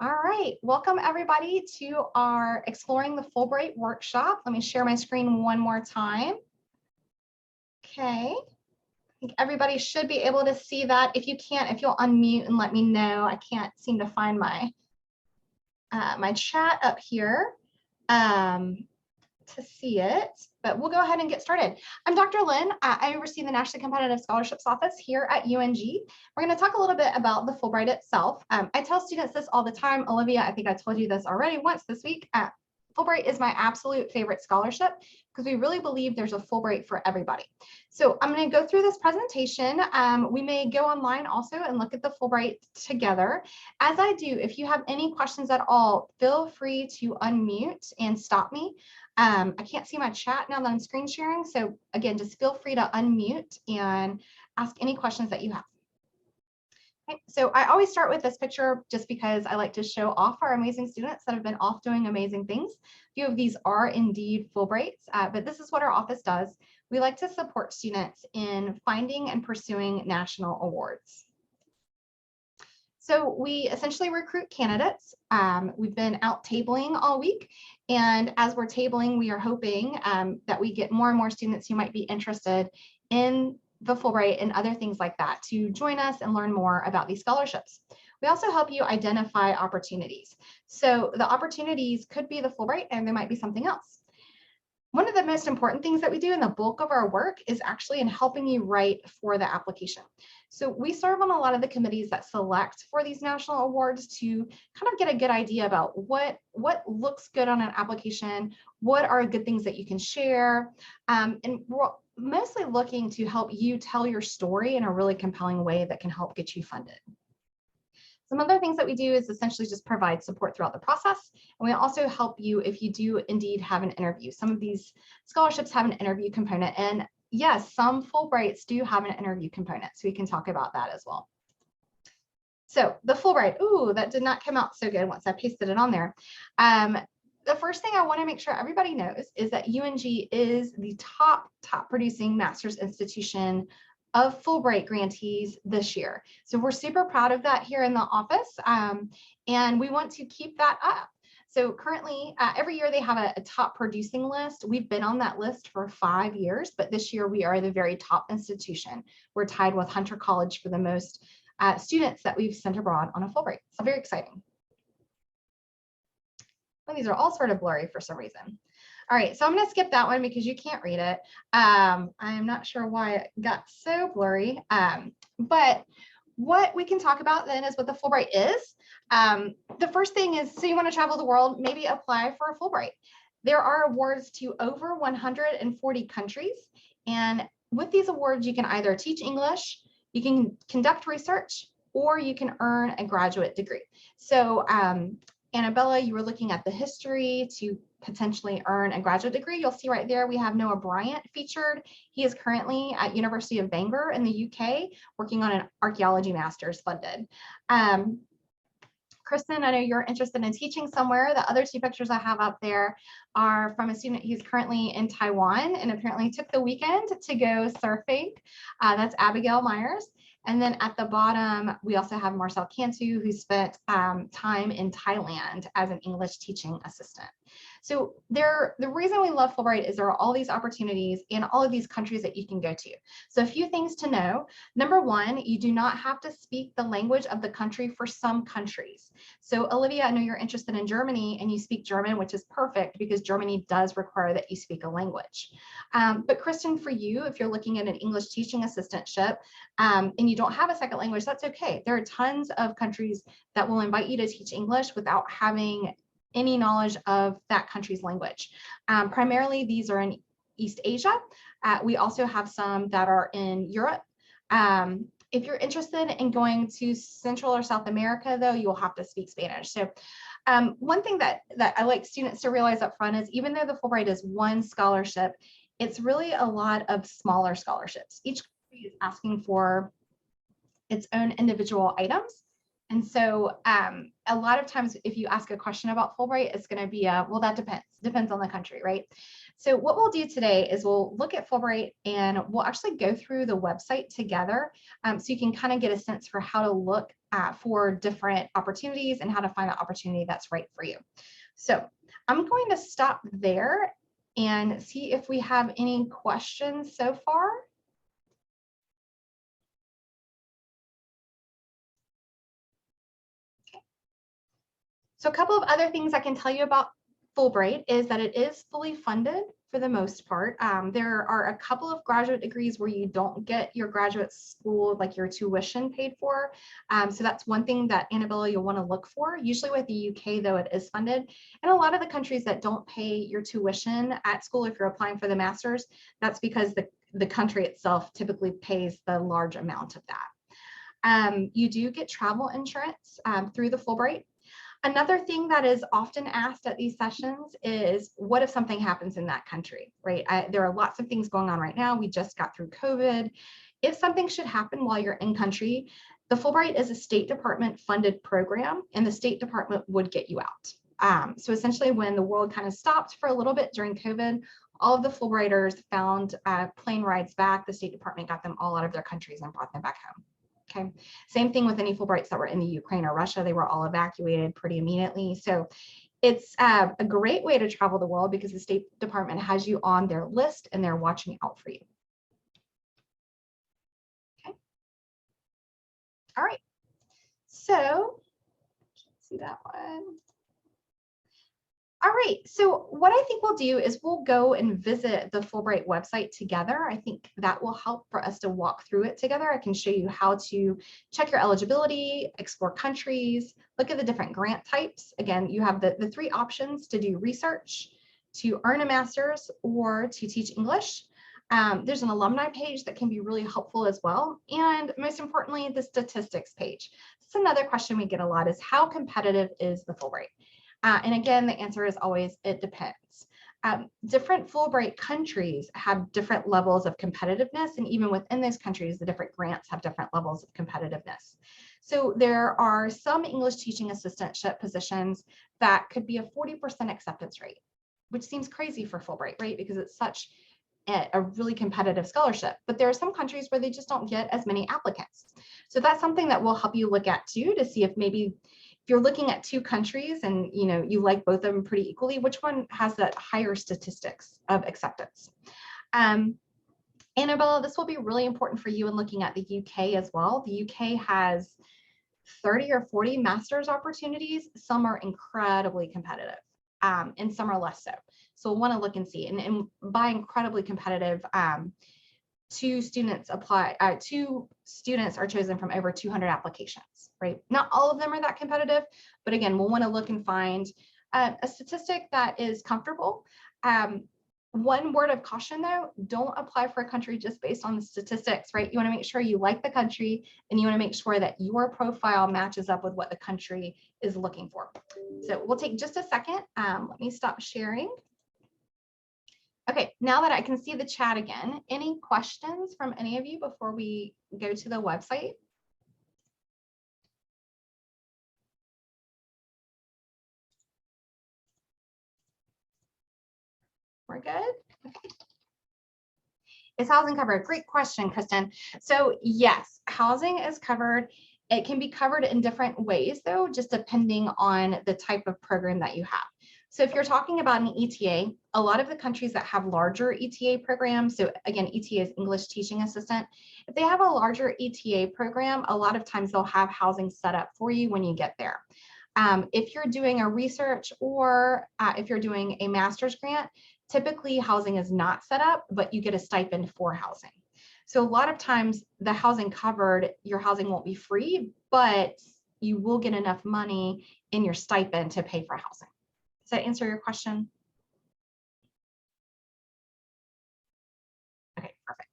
All right, welcome everybody to our Exploring the Fulbright workshop. Let me share my screen one more time. Okay, I think everybody should be able to see that. If you can't, if you'll unmute and let me know. I can't seem to find my my chat up here to see it, but we'll go ahead and get started. I'm Dr. Lin. I oversee the Nationally Competitive Scholarships Office here at UNG. We're going to talk a little bit about the Fulbright itself. I tell students this all the time. Olivia, I think I told you this already once this week. Fulbright is my absolute favorite scholarship because we really believe there's a Fulbright for everybody. So I'm going to go through this presentation. We may go online also and look at the Fulbright together. As I do, if you have any questions at all, feel free to unmute and stop me. I can't see my chat now that I'm screen sharing. So again, just feel free to unmute and ask any questions that you have. Okay, so I always start with this picture just because I like to show off our amazing students that have been off doing amazing things. A few of these are indeed Fulbrights, but this is what our office does. We like to support students in finding and pursuing national awards. So we essentially recruit candidates. We've been out tabling all week. And as we're tabling, we are hoping that we get more and more students who might be interested in the Fulbright and other things like that to join us and learn more about these scholarships. We also help you identify opportunities. So the opportunities could be the Fulbright and there might be something else. One of the most important things that we do in the bulk of our work is actually in helping you write for the application. So we serve on a lot of the committees that select for these national awards to kind of get a good idea about what looks good on an application, what are good things that you can share, and we're mostly looking to help you tell your story in a really compelling way that can help get you funded. Some other things that we do is essentially just provide support throughout the process. And we also help you if you do indeed have an interview. Some of these scholarships have an interview component. And yes, some Fulbrights do have an interview component. So we can talk about that as well. So the Fulbright, ooh, that did not come out so good once I pasted it on there. The first thing I want to make sure everybody knows is that UNG is the top producing master's institution of Fulbright grantees this year. So we're super proud of that here in the office, and we want to keep that up. So currently, every year they have a top producing list. We've been on that list for 5 years, but this year we are the very top institution. We're tied with Hunter College for the most students that we've sent abroad on a Fulbright. So very exciting. Well, these are all sort of blurry for some reason. All right, so I'm going to skip that one because you can't read it. I'm not sure why it got so blurry, but what we can talk about then is what the Fulbright is. The first thing is, so you want to travel the world, maybe apply for a Fulbright. There are awards to over 140 countries, and with these awards, you can either teach English, you can conduct research, or you can earn a graduate degree. So Annabella, you were looking at the history to potentially earn a graduate degree. You'll see right there, we have Noah Bryant featured. He is currently at University of Bangor in the UK, working on an archaeology master's funded. Kristen, I know you're interested in teaching somewhere. The other two pictures I have up there are from a student who's currently in Taiwan and apparently took the weekend to go surfing. That's Abigail Myers. And then at the bottom, we also have Marcel Cantu, who spent time in Thailand as an English teaching assistant. So the reason we love Fulbright is there are all these opportunities in all of these countries that you can go to. So a few things to know. Number one, you do not have to speak the language of the country for some countries. So Olivia, I know you're interested in Germany and you speak German, which is perfect because Germany does require that you speak a language. But Kristen, for you, if you're looking at an English teaching assistantship and you don't have a second language, that's okay. There are tons of countries that will invite you to teach English without having any knowledge of that country's language. Primarily, these are in East Asia. We also have some that are in Europe. If you're interested in going to Central or South America, though, you will have to speak Spanish. So one thing that I like students to realize up front is even though the Fulbright is one scholarship, it's really a lot of smaller scholarships. Each country is asking for its own individual items. And so a lot of times if you ask a question about Fulbright, it's going to be well, that depends on the country, right? So what we'll do today is we'll look at Fulbright and we'll actually go through the website together so you can kind of get a sense for how to look for different opportunities and how to find the opportunity that's right for you. So I'm going to stop there and see if we have any questions so far. So a couple of other things I can tell you about Fulbright is that it is fully funded for the most part. There are a couple of graduate degrees where you don't get your graduate school, like your tuition paid for. So that's one thing that, Annabella, you'll want to look for. Usually with the UK, though, it is funded. And a lot of the countries that don't pay your tuition at school, if you're applying for the master's, that's because the country itself typically pays the large amount of that. You do get travel insurance through the Fulbright. Another thing that is often asked at these sessions is, what if something happens in that country, right? There are lots of things going on right now. We just got through COVID. If something should happen while you're in country, the Fulbright is a State Department funded program, and the State Department would get you out. So essentially, when the world kind of stopped for a little bit during COVID, all of the Fulbrighters found plane rides back. The State Department got them all out of their countries and brought them back home. Okay, same thing with any Fulbrights that were in the Ukraine or Russia. They were all evacuated pretty immediately. So it's a great way to travel the world because the State Department has you on their list and they're watching out for you. Okay. All right. So let's see that one. All right, so what I think we'll do is we'll go and visit the Fulbright website together. I think that will help for us to walk through it together. I can show you how to check your eligibility, explore countries, look at the different grant types. Again, you have the three options to do research, to earn a master's, or to teach English. There's an alumni page that can be really helpful as well. And most importantly, the statistics page. That's another question we get a lot is, how competitive is the Fulbright? And again, the answer is always, it depends. Different Fulbright countries have different levels of competitiveness, and even within those countries, the different grants have different levels of competitiveness. So there are some English teaching assistantship positions that could be a 40% acceptance rate, which seems crazy for Fulbright, right? Because it's such a really competitive scholarship, but there are some countries where they just don't get as many applicants. So that's something that will help you look at too, to see if maybe if you're looking at two countries and you like both of them pretty equally, which one has that higher statistics of acceptance? Annabella, this will be really important for you in looking at the UK as well. The UK has 30 or 40 master's opportunities. Some are incredibly competitive and some are less so. So we'll want to look and see. And by incredibly competitive, two students are chosen from over 200 applications, right? Not all of them are that competitive, but again, we'll want to look and find a statistic that is comfortable. One word of caution though, don't apply for a country just based on the statistics, right? You want to make sure you like the country and you want to make sure that your profile matches up with what the country is looking for. So we'll take just a second. Let me stop sharing. Okay, now that I can see the chat again, any questions from any of you before we go to the website? We're good? Okay. Is housing covered? Great question, Kristen. So yes, housing is covered. It can be covered in different ways though, just depending on the type of program that you have. So if you're talking about an ETA, a lot of the countries that have larger ETA programs, so again, ETA is English Teaching Assistant. If they have a larger ETA program, a lot of times they'll have housing set up for you when you get there. If you're doing a research or if you're doing a master's grant, typically housing is not set up, but you get a stipend for housing. So a lot of times the housing covered, your housing won't be free, but you will get enough money in your stipend to pay for housing. Does that answer your question? Okay, perfect.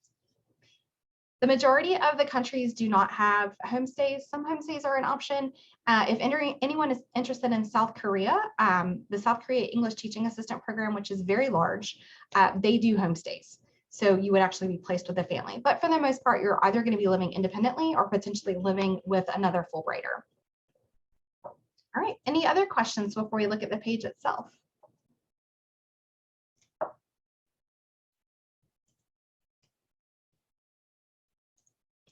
The majority of the countries do not have homestays. Some homestays are an option. If anyone is interested in South Korea, the South Korea English Teaching Assistant Program, which is very large, they do homestays. So you would actually be placed with a family. But for the most part, you're either going to be living independently or potentially living with another Fulbrighter. All right, any other questions before we look at the page itself?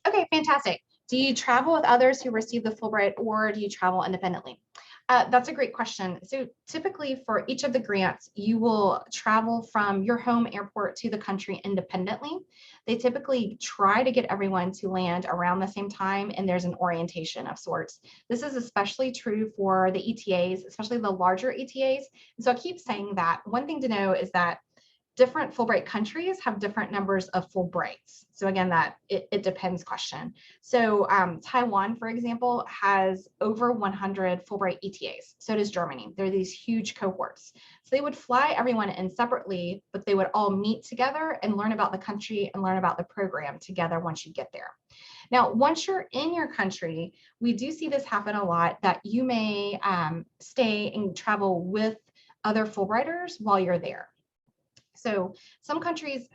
Okay, fantastic. Do you travel with others who receive the Fulbright, or do you travel independently? That's a great question. So typically for each of the grants, you will travel from your home airport to the country independently. They typically try to get everyone to land around the same time, and there's an orientation of sorts. This is especially true for the ETAs, especially the larger ETAs. And so I keep saying that. One thing to know is that different Fulbright countries have different numbers of Fulbrights. So again, that it depends question. So Taiwan, for example, has over 100 Fulbright ETAs. So does Germany. They're these huge cohorts. So they would fly everyone in separately, but they would all meet together and learn about the country and learn about the program together once you get there. Now, once you're in your country, we do see this happen a lot, that you may stay and travel with other Fulbrighters while you're there. So some countries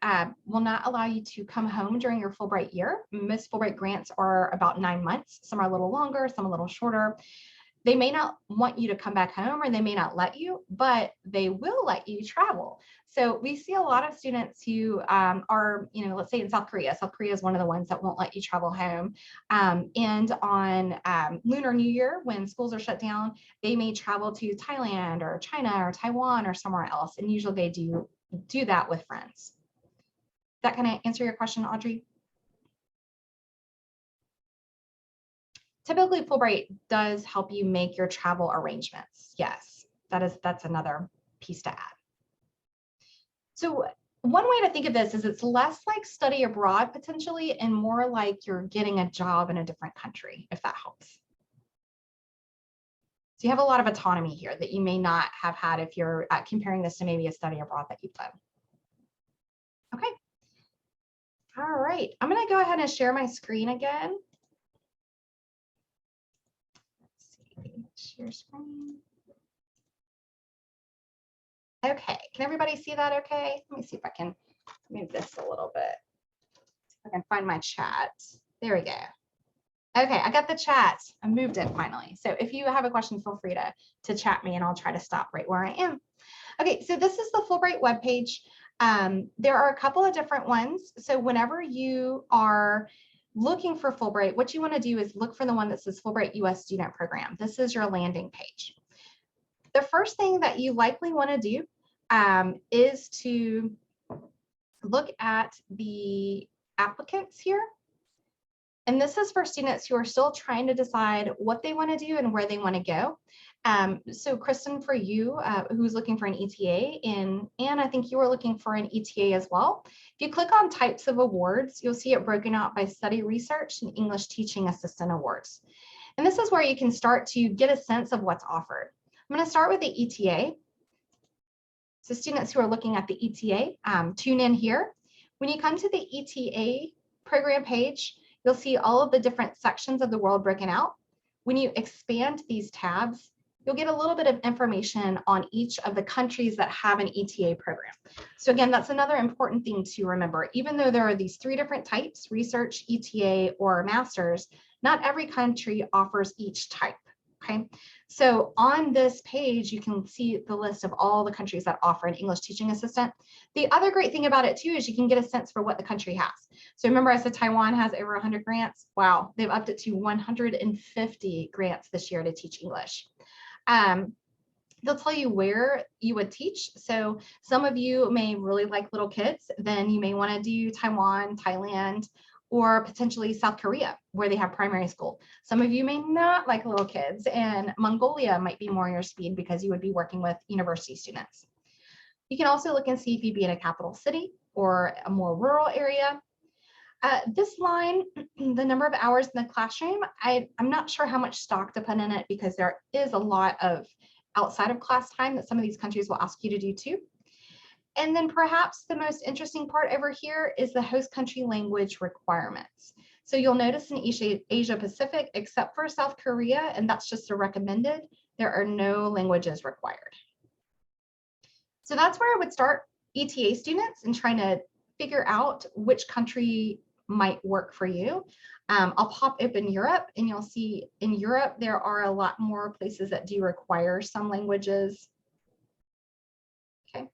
will not allow you to come home during your Fulbright year. Most Fulbright grants are about 9 months. Some are a little longer, some a little shorter. They may not want you to come back home, or they may not let you, but they will let you travel. So we see a lot of students who are, let's say in South Korea. South Korea is one of the ones that won't let you travel home. And on Lunar New Year, when schools are shut down, they may travel to Thailand or China or Taiwan or somewhere else. And usually they do that with friends. That kind of answer your question, Audrey? Typically, Fulbright does help you make your travel arrangements. Yes, that's another piece to add. So one way to think of this is it's less like study abroad potentially, and more like you're getting a job in a different country, if that helps. So you have a lot of autonomy here that you may not have had if you're comparing this to maybe a study abroad that you've done. Okay. All right, I'm going to go ahead and share my screen again. Let's see, share screen. Okay, can everybody see that okay? Let me see if I can move this a little bit. See if I can find my chat. There we go. Okay, I got the chat. I moved it finally. So if you have a question, feel free to chat me and I'll try to stop right where I am. Okay, so this is the Fulbright webpage. There are a couple of different ones. So whenever you are looking for Fulbright, what you want to do is look for the one that says Fulbright US Student Program. This is your landing page. The first thing that you likely want to do is to look at the applicants here. And this is for students who are still trying to decide what they want to do and where they want to go. So Kristen, for you, who's looking for an ETA, and Anne, I think you were looking for an ETA as well. If you click on types of awards, you'll see it broken out by study research and English teaching assistant awards. And this is where you can start to get a sense of what's offered. I'm going to start with the ETA. So students who are looking at the ETA, tune in here. When you come to the ETA program page, you'll see all of the different sections of the world broken out. When you expand these tabs, you'll get a little bit of information on each of the countries that have an ETA program. So again, that's another important thing to remember. Even though there are these 3 different types, research, ETA, or masters, not every country offers each type. Okay, so on this page, you can see the list of all the countries that offer an English teaching assistant. The other great thing about it too is you can get a sense for what the country has. So remember I said Taiwan has over 100 grants. Wow, they've upped it to 150 grants this year to teach English. They'll tell you where you would teach. So some of you may really like little kids, then you may want to do Taiwan, Thailand, or potentially South Korea, where they have primary school. Some of you may not like little kids, and Mongolia might be more your speed because you would be working with university students. You can also look and see if you'd be in a capital city or a more rural area. This line, the number of hours in the classroom, I'm not sure how much stock to put in it because there is a lot of outside of class time that some of these countries will ask you to do too. And then perhaps the most interesting part over here is the host country language requirements. So you'll notice in Asia Pacific, except for South Korea, and that's just a recommended, there are no languages required. So that's where I would start ETA students and trying to figure out which country might work for you. I'll pop open Europe, and you'll see in Europe, there are a lot more places that do require some languages. Okay.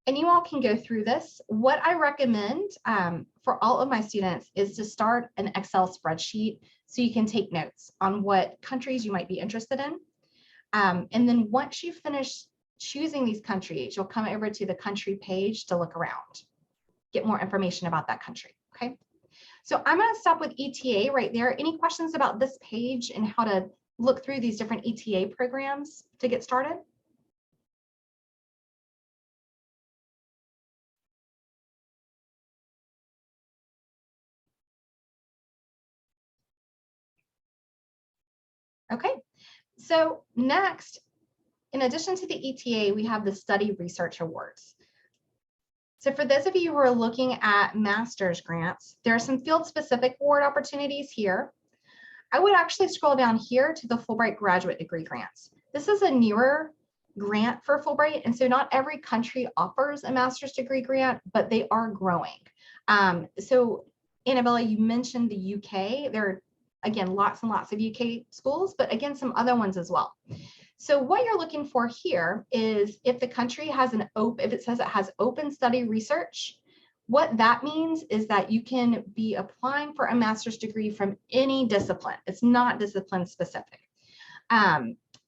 And you all can go through this. What I recommend for all of my students is to start an Excel spreadsheet so you can take notes on what countries you might be interested in. And then once you finish choosing these countries, you'll come over to the country page to look around, get more information about that country, okay? So I'm gonna stop with ETA right there. Any questions about this page and how to look through these different ETA programs to get started? Okay, so next, in addition to the ETA, we have the Study Research Awards. So for those of you who are looking at master's grants, there are some field-specific award opportunities here. I would actually scroll down here to the Fulbright graduate degree grants. This is a newer grant for Fulbright, and so not every country offers a master's degree grant, but they are growing. So Annabella, you mentioned the UK. There are, again, lots and lots of UK schools, but again, some other ones as well. So what you're looking for here is if the country has an if it says it has open study research, what that means is that you can be applying for a master's degree from any discipline. It's not discipline specific.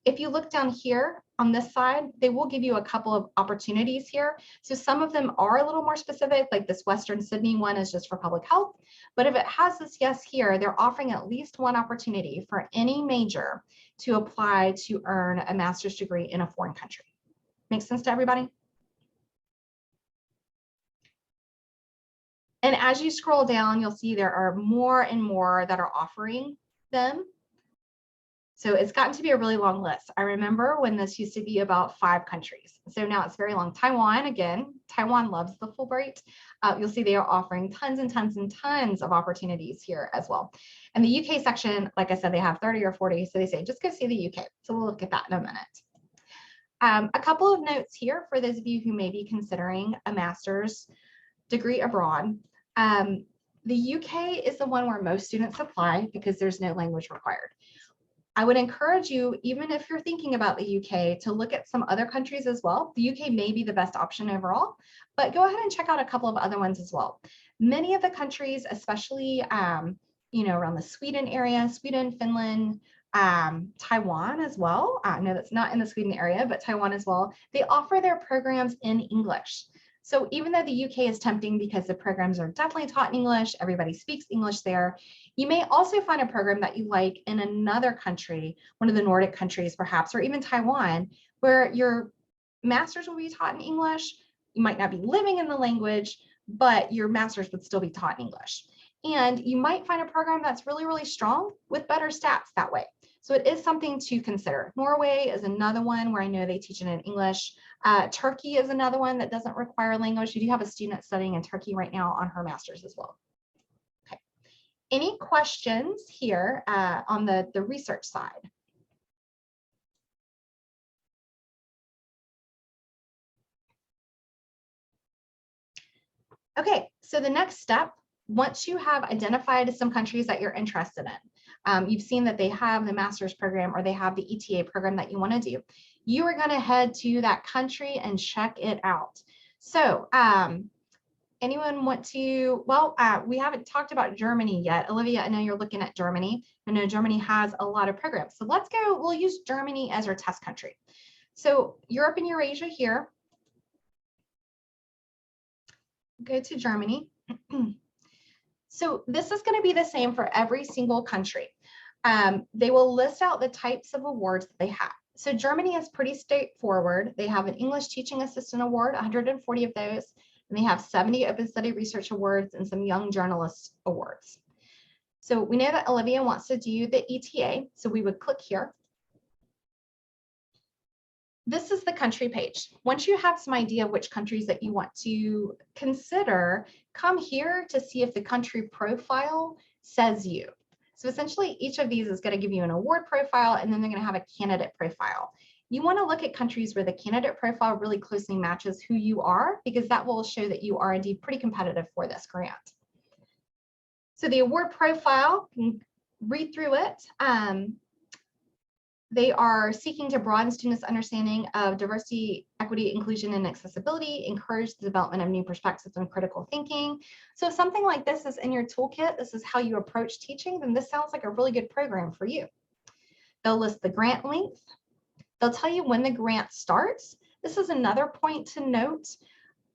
If you look down here on this side, they will give you a couple of opportunities here. So some of them are a little more specific, like this Western Sydney one is just for public health. But if it has this yes here, they're offering at least one opportunity for any major to apply to earn a master's degree in a foreign country. Make sense to everybody? And as you scroll down, you'll see there are more and more that are offering them. So it's gotten to be a really long list. I remember when this used to be about 5 countries. So now it's very long. Taiwan, again, Taiwan loves the Fulbright. You'll see they are offering tons and tons and tons of opportunities here as well. And the UK section, like I said, they have 30 or 40. So they say, just go see the UK. So we'll look at that in a minute. A couple of notes here for those of you who may be considering a master's degree abroad. The UK is the one where most students apply because there's no language required. I would encourage you, even if you're thinking about the UK, to look at some other countries as well. The UK may be the best option overall, but go ahead and check out a couple of other ones as well. Many of the countries, especially around the Sweden area, Sweden, Finland, Taiwan as well. No, that's not in the Sweden area, but Taiwan as well. They offer their programs in English. So even though the UK is tempting because the programs are definitely taught in English, everybody speaks English there, you may also find a program that you like in another country, one of the Nordic countries perhaps, or even Taiwan, where your master's will be taught in English. You might not be living in the language, but your master's would still be taught in English. And you might find a program that's really, really strong with better stats that way. So it is something to consider. Norway is another one where I know they teach it in English. Turkey is another one that doesn't require language. We do have a student studying in Turkey right now on her master's as well. Okay. Any questions here on the research side? Okay, so the next step, once you have identified some countries that you're interested in, you've seen that they have the master's program or they have the ETA program that you want to do, you are going to head to that country and check it out. So anyone want to, well, we haven't talked about Germany yet. Olivia, I know you're looking at Germany. I know Germany has a lot of programs. So let's go, we'll use Germany as our test country. So Europe and Eurasia here. Go to Germany. So this is going to be the same for every single country. They will list out the types of awards that they have. So Germany is pretty straightforward. They have an English Teaching Assistant Award, 140 of those, and they have 70 Open Study Research Awards and some Young Journalist Awards. So we know that Olivia wants to do the ETA, so we would click here. This is the country page. Once you have some idea of which countries that you want to consider, come here to see if the country profile says you. So essentially each of these is going to give you an award profile and then they're going to have a candidate profile. You want to look at countries where the candidate profile really closely matches who you are, because that will show that you are indeed pretty competitive for this grant. So the award profile, you can read through it. They are seeking to broaden students' understanding of diversity, equity, inclusion, and accessibility, encourage the development of new perspectives and critical thinking. So if something like this is in your toolkit, this is how you approach teaching, then this sounds like a really good program for you. They'll list the grant length. They'll tell you when the grant starts. This is another point to note.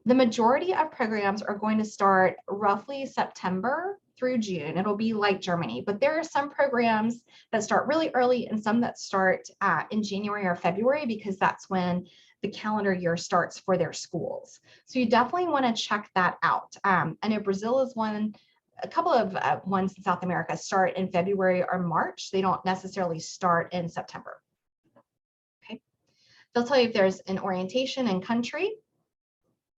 The majority of programs are going to start roughly September through June. It'll be like Germany, but there are some programs that start really early and some that start in January or February, because that's when the calendar year starts for their schools. So you definitely want to check that out. I know Brazil is one. A couple of ones in South America start in February or March. They don't necessarily start in September. Okay. They'll tell you if there's an orientation and country.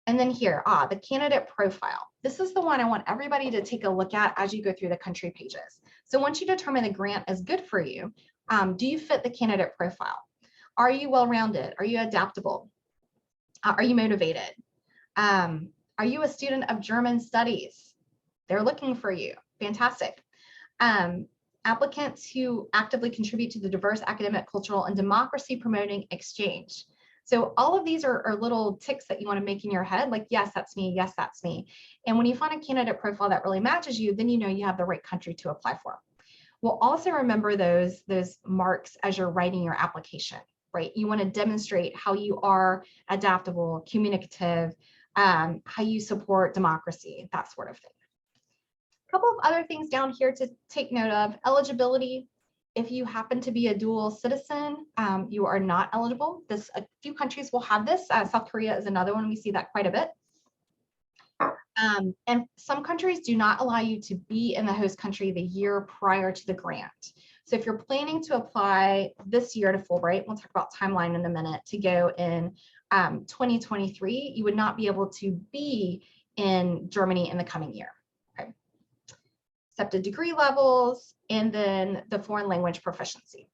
And then here, the candidate profile. This is the one I want everybody to take a look at as you go through the country pages. So once you determine the grant is good for you, do you fit the candidate profile? Are you well-rounded? Are you adaptable? Are you motivated? Are you a student of German studies? They're looking for you. Fantastic. Applicants who actively contribute to the diverse academic, cultural, and democracy promoting exchange. So all of these are little ticks that you want to make in your head, like, yes, that's me, yes, that's me. And when you find a candidate profile that really matches you, then you know you have the right country to apply for. We'll also remember those marks as you're writing your application, right? You want to demonstrate how you are adaptable, communicative, how you support democracy, that sort of thing. A couple of other things down here to take note of. Eligibility. If you happen to be a dual citizen, you are not eligible. A few countries will have this. South Korea is another one. We see that quite a bit. And some countries do not allow you to be in the host country the year prior to the grant. So if you're planning to apply this year to Fulbright, we'll talk about timeline in a minute, to go in 2023, you would not be able to be in Germany in the coming year. Okay. Accepted degree levels, and then the foreign language proficiency.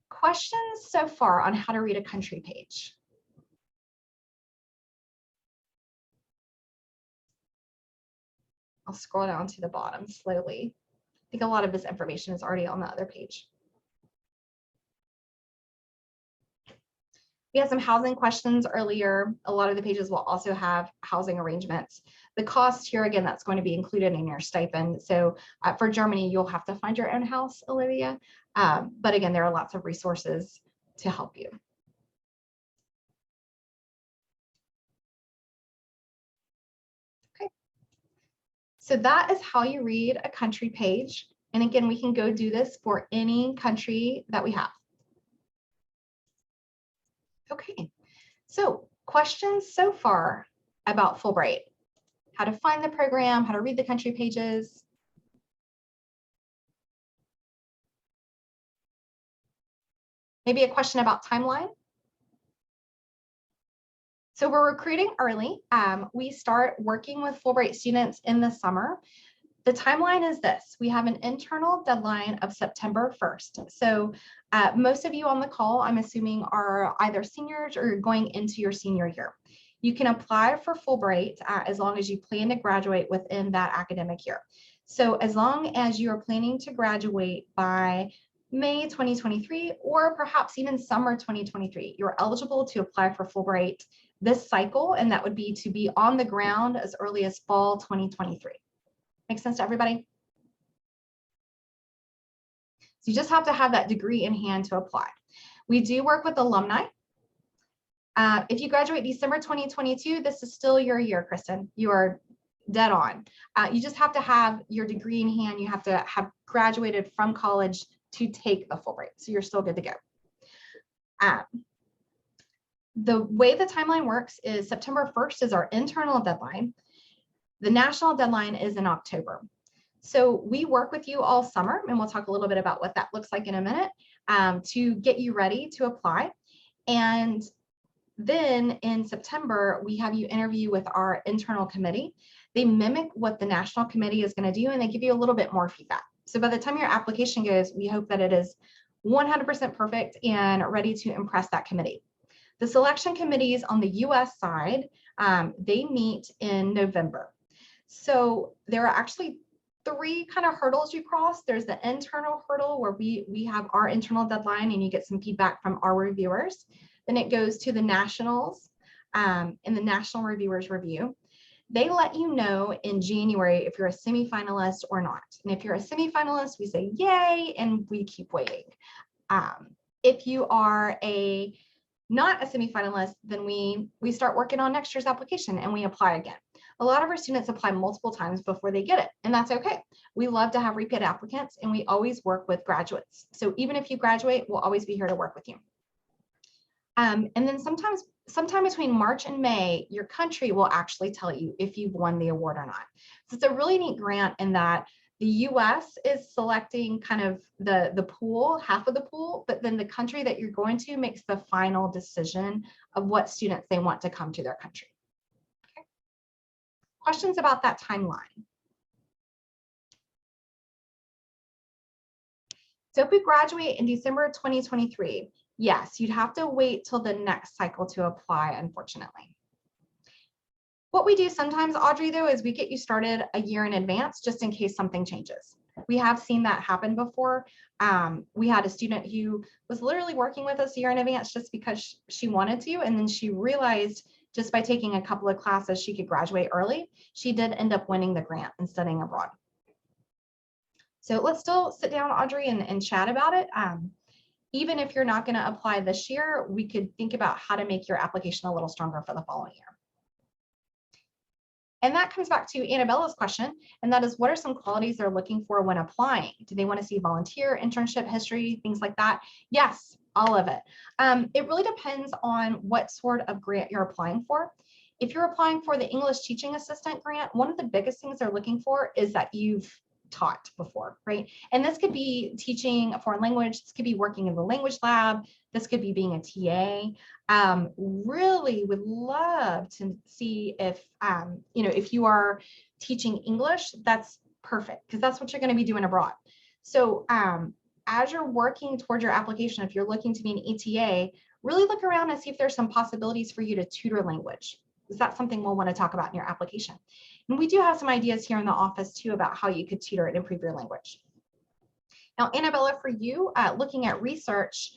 Questions so far on how to read a country page? I'll scroll down to the bottom slowly. I think a lot of this information is already on the other page. We had some housing questions earlier. A lot of the pages will also have housing arrangements. The cost here, again, that's going to be included in your stipend. So for Germany, you'll have to find your own house, Olivia. But again, there are lots of resources to help you. Okay. So that is how you read a country page. And again, we can go do this for any country that we have. Okay, so questions so far about Fulbright? How to find the program, how to read the country pages. Maybe a question about timeline. So we're recruiting early. We start working with Fulbright students in the summer. The timeline is this. We have an internal deadline of September 1st. So most of you on the call, I'm assuming, are either seniors or going into your senior year. You can apply for Fulbright as long as you plan to graduate within that academic year. So as long as you are planning to graduate by May 2023, or perhaps even summer 2023, you're eligible to apply for Fulbright this cycle, and that would be to be on the ground as early as fall 2023. Make sense to everybody? So you just have to have that degree in hand to apply. We do work with alumni. If you graduate December 2022, this is still your year, Kristen. You are dead on. You just have to have your degree in hand. You have to have graduated from college to take the Fulbright. So you're still good to go. The way the timeline works is September 1st is our internal deadline. The national deadline is in October. So we work with you all summer, and we'll talk a little bit about what that looks like in a minute, to get you ready to apply. And then in September, we have you interview with our internal committee. They mimic what the national committee is going to do, and they give you a little bit more feedback. So by the time your application goes, we hope that it is 100% perfect and ready to impress that committee. The selection committees on the US side, they meet in November. So there are actually three kind of hurdles you cross. There's the internal hurdle where we have our internal deadline and you get some feedback from our reviewers. Then it goes to the nationals and the national reviewers review. They let you know in January if you're a semifinalist or not. And if you're a semifinalist, we say yay, and we keep waiting. If you are not a semifinalist, then we start working on next year's application and we apply again. A lot of our students apply multiple times before they get it, and that's okay. We love to have repeat applicants, and we always work with graduates. So even if you graduate, we'll always be here to work with you. And then sometime between March and May, your country will actually tell you if you've won the award or not. So it's a really neat grant in that the US is selecting kind of the pool, half of the pool, but then the country that you're going to makes the final decision of what students they want to come to their country. Okay. Questions about that timeline? So if we graduate in December 2023, yes, you'd have to wait till the next cycle to apply, unfortunately. What we do sometimes, Audrey, though, is we get you started a year in advance just in case something changes. We have seen that happen before. We had a student who was literally working with us a year in advance just because she wanted to, and then she realized just by taking a couple of classes she could graduate early. She did end up winning the grant and studying abroad. So let's still sit down, Audrey, and chat about it. Even if you're not going to apply this year, we could think about how to make your application a little stronger for the following year. And that comes back to Annabella's question, and that is, what are some qualities they're looking for when applying? Do they want to see volunteer, internship history, things like that? Yes, all of it. It really depends on what sort of grant you're applying for. If you're applying for the English teaching assistant grant, one of the biggest things they're looking for is that you've taught before, right? And this could be teaching a foreign language, this could be working in the language lab, this could be being a TA. Really would love to see if, if you are teaching English, that's perfect, because that's what you're going to be doing abroad. So as you're working towards your application, if you're looking to be an ETA, really look around and see if there's some possibilities for you to tutor language. Is that something we'll want to talk about in your application? And we do have some ideas here in the office too about how you could tutor and improve your language. Now, Annabella, for you, looking at research,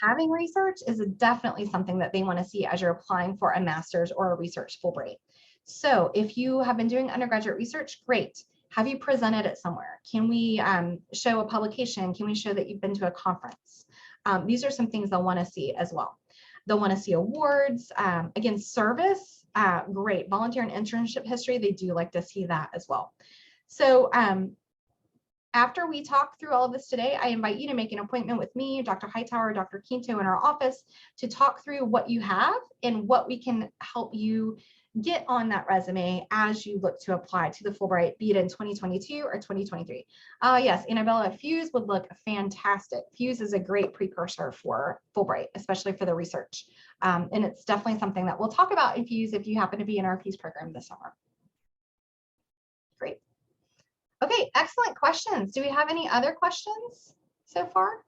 having research is definitely something that they want to see as you're applying for a master's or a research Fulbright. So if you have been doing undergraduate research, great. Have you presented it somewhere? Can we show a publication? Can we show that you've been to a conference? These are some things they'll want to see as well. They'll want to see awards. Again, service, great. Volunteer and internship history, they do like to see that as well. So after we talk through all of this today, I invite you to make an appointment with me, Dr. Hightower, Dr. Quinto in our office to talk through what you have and what we can help you get on that resume as you look to apply to the Fulbright, be it in 2022 or 2023. Yes, Annabella, Fuse would look fantastic. Fuse is a great precursor for Fulbright, especially for the research. And it's definitely something that we'll talk about in Fuse if you happen to be in our Fuse program this summer. Great. Okay, excellent questions. Do we have any other questions so far?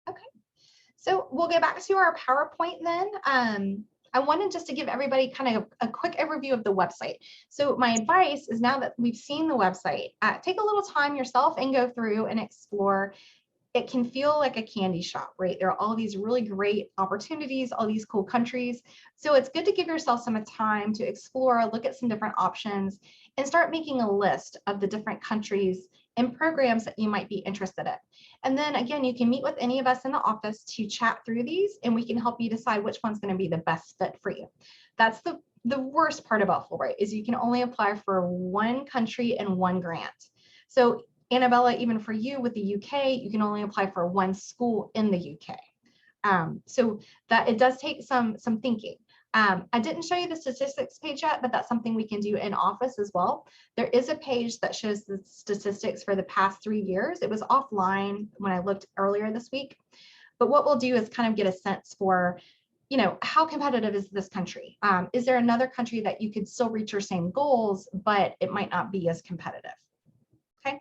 Okay, so we'll get back to our PowerPoint then. I wanted just to give everybody kind of a quick overview of the website. So my advice is, now that we've seen the website, take a little time yourself and go through and explore. It can feel like a candy shop, right? There are all these really great opportunities, all these cool countries. So it's good to give yourself some time to explore, look at some different options, and start making a list of the different countries and programs that you might be interested in. And then again, you can meet with any of us in the office to chat through these, and we can help you decide which one's going to be the best fit for you. That's the worst part about Fulbright, is you can only apply for one country and one grant. So Annabella, even for you with the UK, you can only apply for one school in the UK. So that it does take some thinking. I didn't show you the statistics page yet, but that's something we can do in office as well. There is a page that shows the statistics for the past 3 years. It was offline when I looked earlier this week. But what we'll do is kind of get a sense for, how competitive is this country? Is there another country that you could still reach your same goals, but it might not be as competitive? Okay.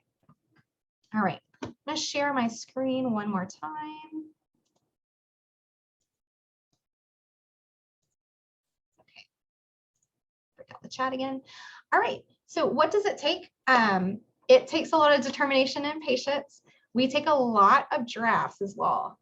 All right. I'm going to share my screen one more time. the chat again. All right, so what does it take? It takes a lot of determination and patience. We take a lot of drafts as well.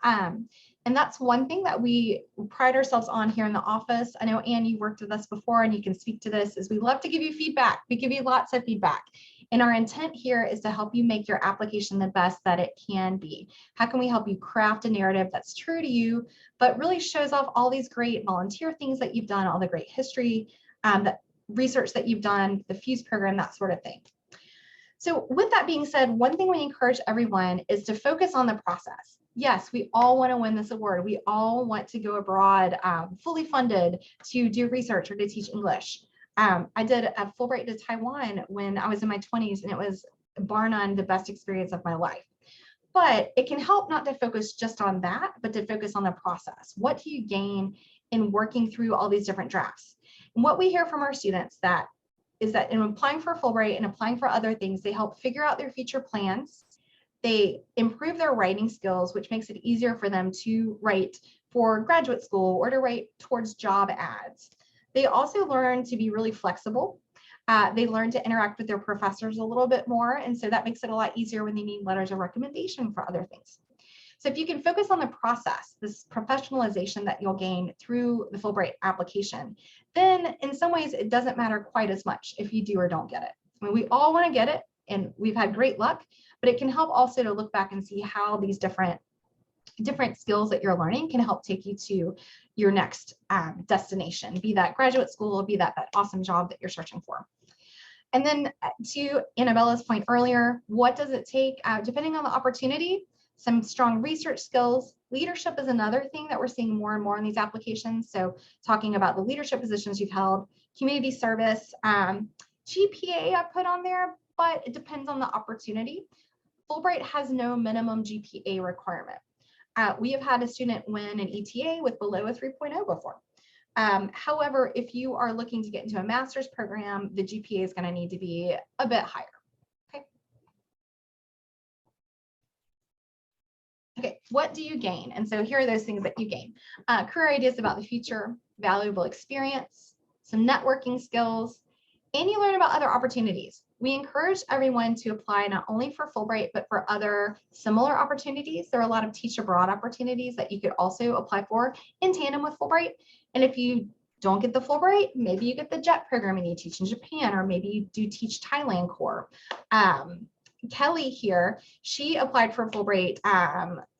And that's one thing that we pride ourselves on here in the office. I know, Anne, you worked with us before and you can speak to this, is we love to give you feedback. We give you lots of feedback. And our intent here is to help you make your application the best that it can be. How can we help you craft a narrative that's true to you, but really shows off all these great volunteer things that you've done, all the great history, the research that you've done, the FUSE program, that sort of thing. So with that being said, one thing we encourage everyone is to focus on the process. Yes, we all want to win this award. We all want to go abroad fully funded to do research or to teach English. I did a Fulbright to Taiwan when I was in my 20s, and it was bar none the best experience of my life. But it can help not to focus just on that, but to focus on the process. What do you gain in working through all these different drafts? And what we hear from our students is that in applying for Fulbright and applying for other things, they help figure out their future plans. They improve their writing skills, which makes it easier for them to write for graduate school or to write towards job ads. They also learn to be really flexible. They learn to interact with their professors a little bit more. And so that makes it a lot easier when they need letters of recommendation for other things. So if you can focus on the process, this professionalization that you'll gain through the Fulbright application, then in some ways it doesn't matter quite as much if you do or don't get it. I mean, we all want to get it and we've had great luck, but it can help also to look back and see how these different skills that you're learning can help take you to your next destination, be that graduate school, be that awesome job that you're searching for. And then to Annabella's point earlier, what does it take? Depending on the opportunity, some strong research skills. Leadership is another thing that we're seeing more and more in these applications. So talking about the leadership positions you've held, community service, GPA I put on there, but it depends on the opportunity. Fulbright has no minimum GPA requirement. We have had a student win an ETA with below a 3.0 before. However, if you are looking to get into a master's program, the GPA is going to need to be a bit higher. Okay, what do you gain? And so here are those things that you gain. Career ideas about the future, valuable experience, some networking skills, and you learn about other opportunities. We encourage everyone to apply not only for Fulbright, but for other similar opportunities. There are a lot of teach abroad opportunities that you could also apply for in tandem with Fulbright. And if you don't get the Fulbright, maybe you get the JET program and you teach in Japan, or maybe you do teach Thailand core. Kelly here, she applied for Fulbright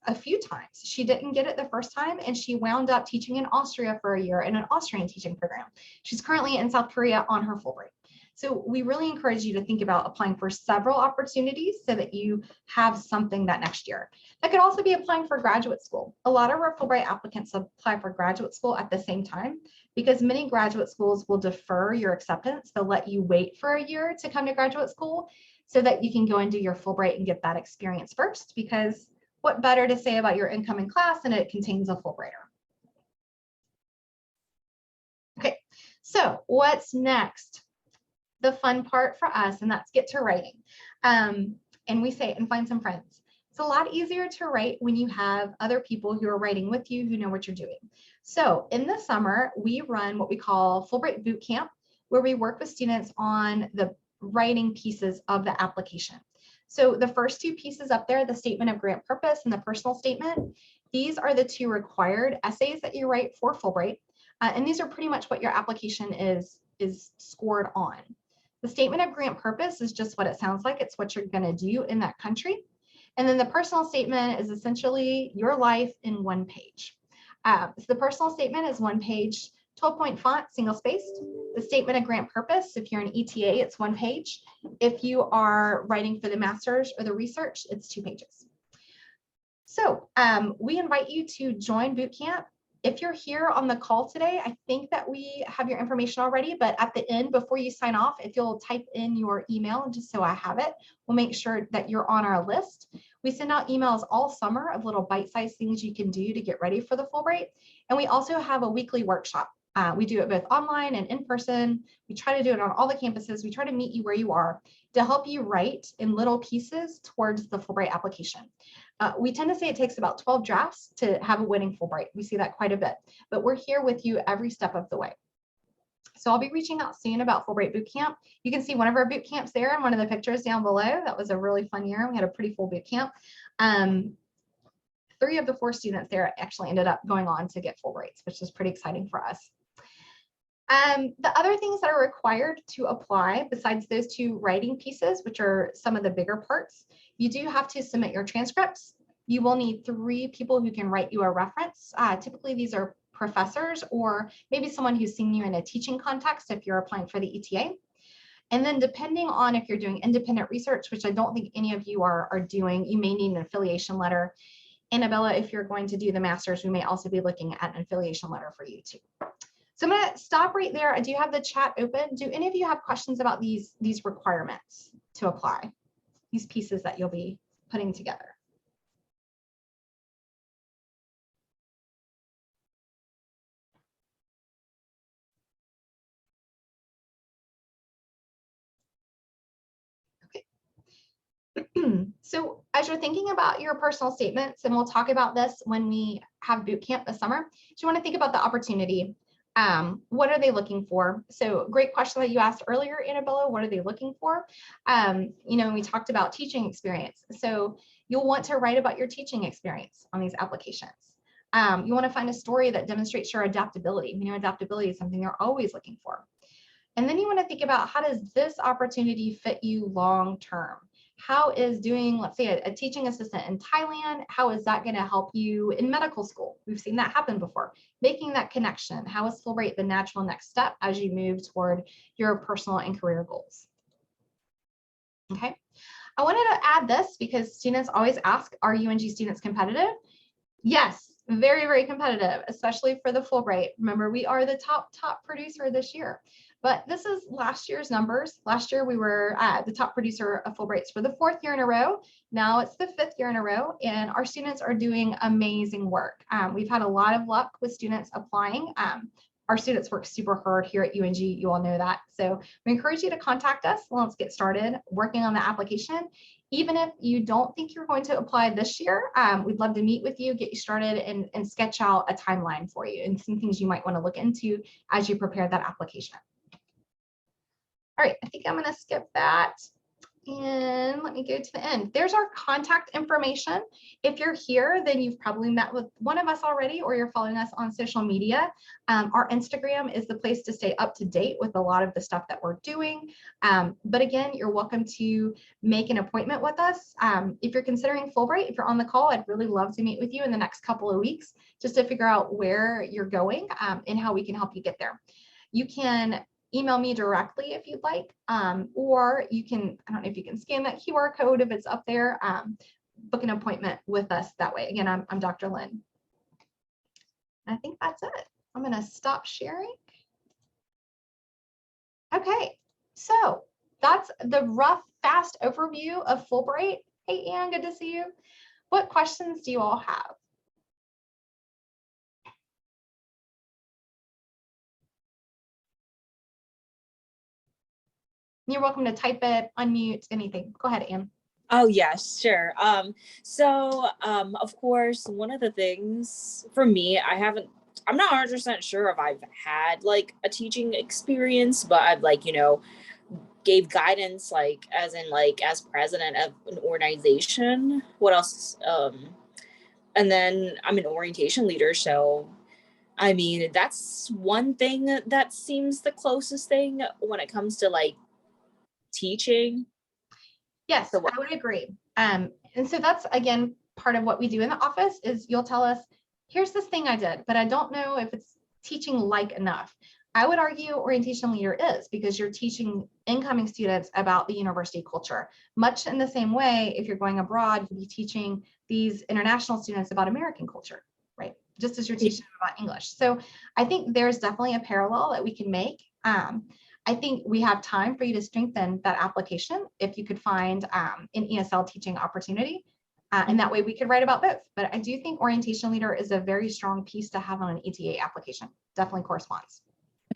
a few times. She didn't get it the first time, and she wound up teaching in Austria for a year in an Austrian teaching program. She's currently in South Korea on her Fulbright. So we really encourage you to think about applying for several opportunities so that you have something that next year. That could also be applying for graduate school. A lot of our Fulbright applicants apply for graduate school at the same time because many graduate schools will defer your acceptance. They'll let you wait for a year to come to graduate school so that you can go and do your Fulbright and get that experience first, because what better to say about your incoming class than it contains a Fulbrighter. Okay, so what's next? The fun part for us, and that's get to writing. And we say, and find some friends. It's a lot easier to write when you have other people who are writing with you who know what you're doing. So in the summer, we run what we call Fulbright Bootcamp, where we work with students on the writing pieces of the application. So the first two pieces up there, the statement of grant purpose and the personal statement, these are the two required essays that you write for Fulbright. And these are pretty much what your application is scored on. The statement of grant purpose is just what it sounds like. It's what you're going to do in that country. And then the personal statement is essentially your life in one page. So the personal statement is one page, 12-point font, single spaced. The statement of grant purpose, if you're an ETA, it's one page. If you are writing for the master's or the research, it's 2 pages. So we invite you to join bootcamp. If you're here on the call today, I think that we have your information already, but at the end, before you sign off, if you'll type in your email, just so I have it, we'll make sure that you're on our list. We send out emails all summer of little bite-sized things you can do to get ready for the Fulbright. And we also have a weekly workshop. We do it both online and in person. We try to do it on all the campuses. We try to meet you where you are to help you write in little pieces towards the Fulbright application. We tend to say it takes about 12 drafts to have a winning Fulbright. We see that quite a bit, but we're here with you every step of the way. So I'll be reaching out soon about Fulbright Bootcamp. You can see one of our boot camps there in one of the pictures down below. That was a really fun year. We had a pretty full boot camp. 3 of the 4 students there actually ended up going on to get Fulbrights, which is pretty exciting for us. The other things that are required to apply, besides those 2 writing pieces, which are some of the bigger parts, you do have to submit your transcripts. You will need 3 people who can write you a reference. Typically, these are professors or maybe someone who's seen you in a teaching context if you're applying for the ETA. And then depending on if you're doing independent research, which I don't think any of you are doing, you may need an affiliation letter. Annabella, if you're going to do the master's, we may also be looking at an affiliation letter for you too. So I'm going to stop right there. I do have the chat open. Do any of you have questions about these requirements to apply, these pieces that you'll be putting together? So as you're thinking about your personal statements, and we'll talk about this when we have boot camp this summer, you want to think about the opportunity. What are they looking for? So great question that you asked earlier, Annabella, what are they looking for? We talked about teaching experience. So you'll want to write about your teaching experience on these applications. You want to find a story that demonstrates your adaptability. Adaptability is something they're always looking for. And then you want to think about, how does this opportunity fit you long term? How is doing, let's say, a teaching assistant in Thailand, how is that going to help you in medical school? We've seen that happen before. Making that connection. How is Fulbright the natural next step as you move toward your personal and career goals? Okay. I wanted to add this because students always ask, are UNG students competitive? Yes, very, very competitive, especially for the Fulbright. Remember, we are the top producer this year. But this is last year's numbers. Last year, we were the top producer of Fulbrights for the 4th year in a row. Now it's the 5th year in a row, and our students are doing amazing work. We've had a lot of luck with students applying. Our students work super hard here at UNG. You all know that. So we encourage you to contact us. Let's get started working on the application. Even if you don't think you're going to apply this year, we'd love to meet with you, get you started, and sketch out a timeline for you and some things you might want to look into as you prepare that application. All right, I think I'm going to skip that. And let me go to the end. There's our contact information. If you're here, then you've probably met with one of us already, or you're following us on social media. Our Instagram is the place to stay up to date with a lot of the stuff that we're doing. But again, you're welcome to make an appointment with us. If you're considering Fulbright, if you're on the call, I'd really love to meet with you in the next couple of weeks just to figure out where you're going and how we can help you get there. You can email me directly if you'd like, or you can, I don't know if you can scan that QR code if it's up there, book an appointment with us that way. Again, I'm Dr. Lin. I think that's it. I'm going to stop sharing. Okay, so that's the rough, fast overview of Fulbright. Hey, Anne, good to see you. What questions do you all have? You're welcome to type it, unmute, anything. Go ahead, Anne. Oh, yes, sure. Of course, one of the things for me, I'm not 100% sure if I've had like a teaching experience, but I've gave guidance, as president of an organization. What else? And then I'm an orientation leader. So, I mean, that's one thing that seems the closest thing when it comes to teaching. Yes, so I would agree. And so that's, again, part of what we do in the office is you'll tell us, here's this thing I did, but I don't know if it's teaching like enough. I would argue orientation leader is, because you're teaching incoming students about the university culture. Much in the same way, if you're going abroad, you'll be teaching these international students about American culture, right? Just as you're teaching them about English. So I think there's definitely a parallel that we can make. I think we have time for you to strengthen that application if you could find an ESL teaching opportunity. And that way we could write about both. But I do think orientation leader is a very strong piece to have on an ETA application. Definitely corresponds.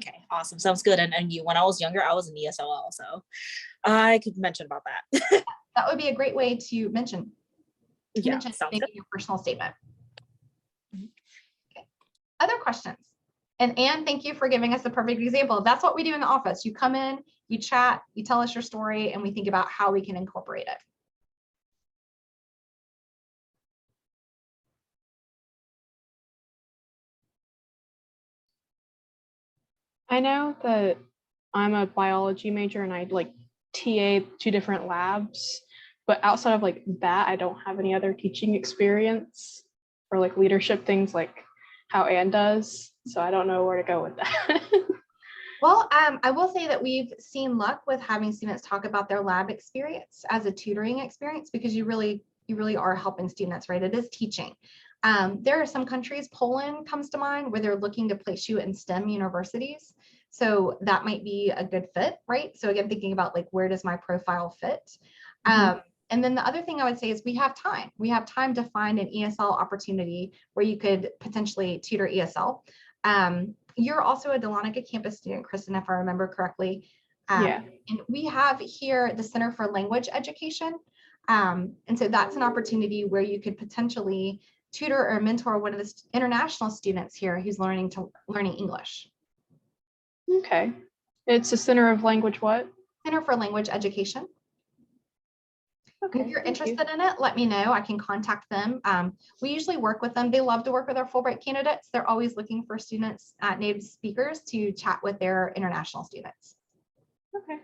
Okay, awesome. Sounds good. And you, when I was younger, I was an ESL, so I could mention about that. That would be a great way to mention Sounds in your personal statement. Okay. Other questions? And Anne, thank you for giving us a perfect example. That's what we do in the office. You come in, you chat, you tell us your story, and we think about how we can incorporate it. I know that I'm a biology major and I like TA 2 different labs, but outside of like that, I don't have any other teaching experience or like leadership things like how Anne does. So I don't know where to go with that. Well, I will say that we've seen luck with having students talk about their lab experience as a tutoring experience, because you really are helping students, right? It is teaching. There are some countries, Poland comes to mind, where they're looking to place you in STEM universities. So that might be a good fit, right? So again, thinking about like, where does my profile fit? And then the other thing I would say is we have time. We have time to find an ESL opportunity where you could potentially tutor ESL. You're also a Dahlonega campus student, Kristen, if I remember correctly. Yeah. And we have here the Center for Language Education. And so that's an opportunity where you could potentially tutor or mentor one of the international students here who's learning English. Okay. It's a Center of Language what? Center for Language Education. Okay. If you're interested in it, let me know. I can contact them. We usually work with them. They love to work with our Fulbright candidates. They're always looking for students, native speakers, to chat with their international students. Okay.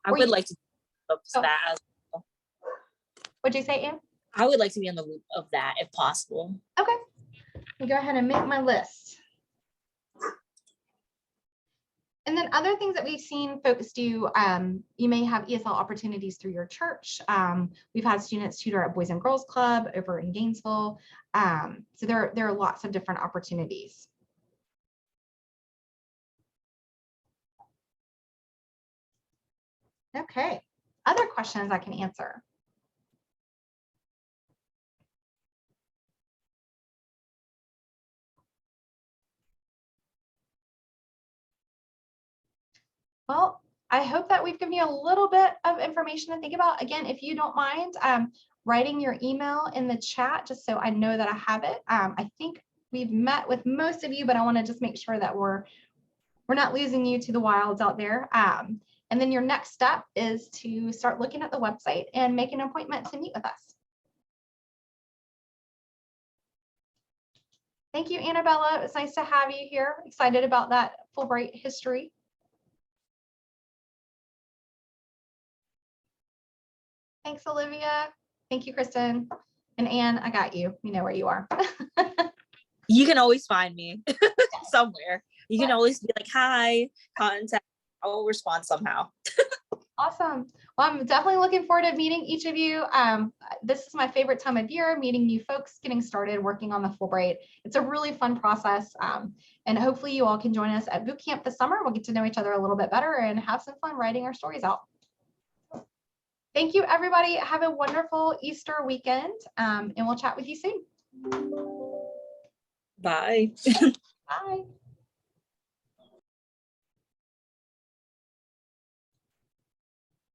I would like to look to that as well. What'd you say, Anne? I would like to be on the loop of that if possible. Okay. Let me go ahead and make my list. And then other things that we've seen folks do, you may have ESL opportunities through your church. We've had students tutor at Boys and Girls Club over in Gainesville. So there are lots of different opportunities. Okay, other questions I can answer. Well, I hope that we've given you a little bit of information to think about. Again, if you don't mind writing your email in the chat, just so I know that I have it. I think we've met with most of you, but I want to just make sure that we're not losing you to the wilds out there. And then your next step is to start looking at the website and make an appointment to meet with us. Thank you, Annabella. It's nice to have you here. Excited about that Fulbright history. Thanks, Olivia. Thank you, Kristen. And Anne, I got you. You know where you are. You can always find me somewhere. You can always be like, hi, contact. I will respond somehow. Awesome. Well, I'm definitely looking forward to meeting each of you. This is my favorite time of year, meeting new folks, getting started working on the Fulbright. It's a really fun process. And hopefully you all can join us at boot camp this summer. We'll get to know each other a little bit better and have some fun writing our stories out. Thank you, everybody. Have a wonderful Easter weekend, and we'll chat with you soon. Bye. Bye.